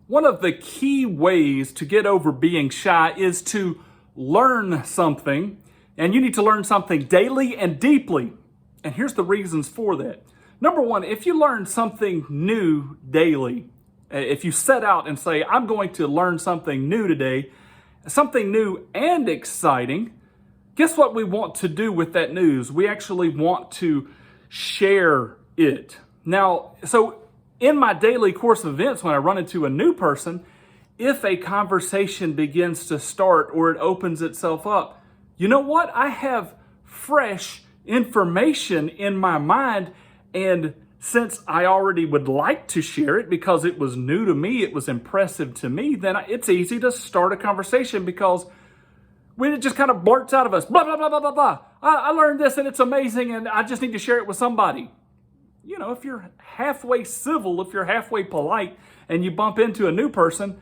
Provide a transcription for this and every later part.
One of the key ways to get over being shy is to learn something, and you need to learn something daily and deeply. And here's the reasons for that. Number one, if you learn something new daily, if you set out and say, I'm going to learn something new today, something new and exciting, guess what we want to do with that news? We actually want to share it. Now, so in my daily course of events, when I run into a new person, if a conversation begins to start or it opens itself up, you know what? I have fresh information in my mind, and since I already would like to share it because it was new to me, it was impressive to me, then it's easy to start a conversation because when it just kind of blurts out of us, blah, blah, blah, blah, blah, blah. I learned this and it's amazing and I just need to share it with somebody. You know, if you're halfway civil, if you're halfway polite and you bump into a new person,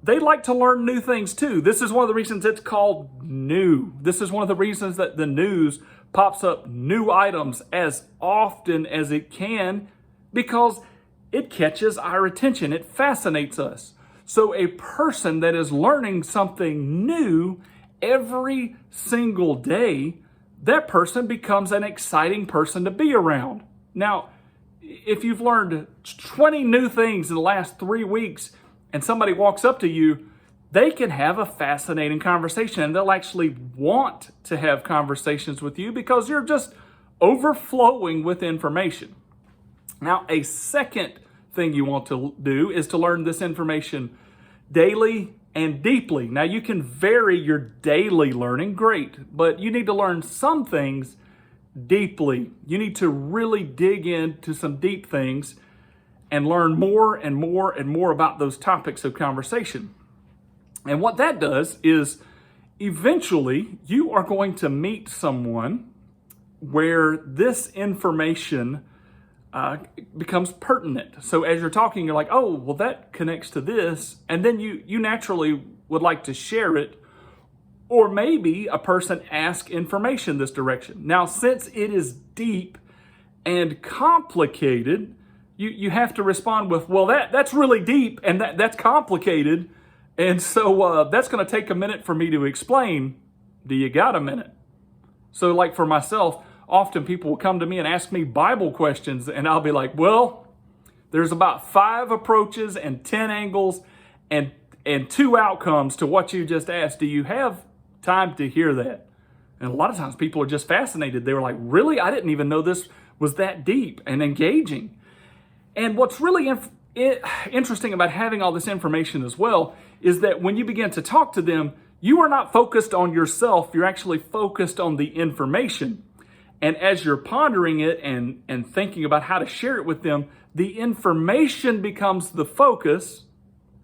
they like to learn new things too. This is one of the reasons it's called new. This is one of the reasons that the news pops up new items as often as it can because it catches our attention. It fascinates us. So a person that is learning something new every single day, that person becomes an exciting person to be around. Now, if you've learned 20 new things in the last 3 weeks and somebody walks up to you, they can have a fascinating conversation and they'll actually want to have conversations with you because you're just overflowing with information. Now, a second thing you want to do is to learn this information daily and deeply. Now, you can vary your daily learning, great, but you need to learn some things deeply. You need to really dig into some deep things and learn more and more and more about those topics of conversation. And what that does is eventually you are going to meet someone where this information becomes pertinent. So as you're talking, you're like, oh, well, that connects to this. And then you naturally would like to share it. Or maybe a person asks information this direction. Now, since it is deep and complicated, you have to respond with, well, that's really deep and that's complicated. And so that's going to take a minute for me to explain. Do you got a minute? So like for myself, often people will come to me and ask me Bible questions and I'll be like, well, there's about 5 approaches and 10 angles and 2 outcomes to what you just asked. Do you have time to hear that? And a lot of times people are just fascinated. They were like, really? I didn't even know this was that deep and engaging. And what's really interesting about having all this information as well is that when you begin to talk to them, you are not focused on yourself. You're actually focused on the information. And as you're pondering it and thinking about how to share it with them, the information becomes the focus.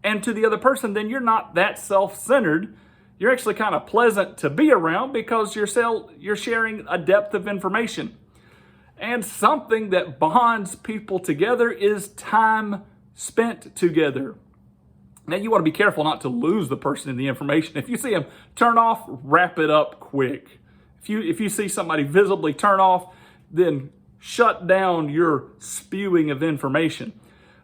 And to the other person, then you're not that self-centered. You're actually kind of pleasant to be around because you're sharing a depth of information. And something that bonds people together is time spent together. Now, you want to be careful not to lose the person in the information. If you see them turn off, wrap it up quick. If you see somebody visibly turn off, then shut down your spewing of information.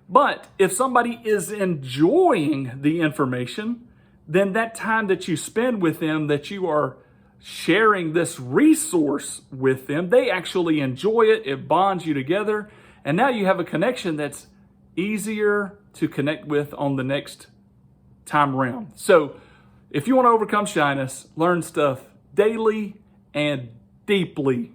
But if somebody is enjoying the information, then that time that you spend with them, that you are sharing this resource with them, they actually enjoy it. It bonds you together. And now you have a connection that's easier to connect with on the next time around. So if you want to overcome shyness, learn stuff daily and deeply.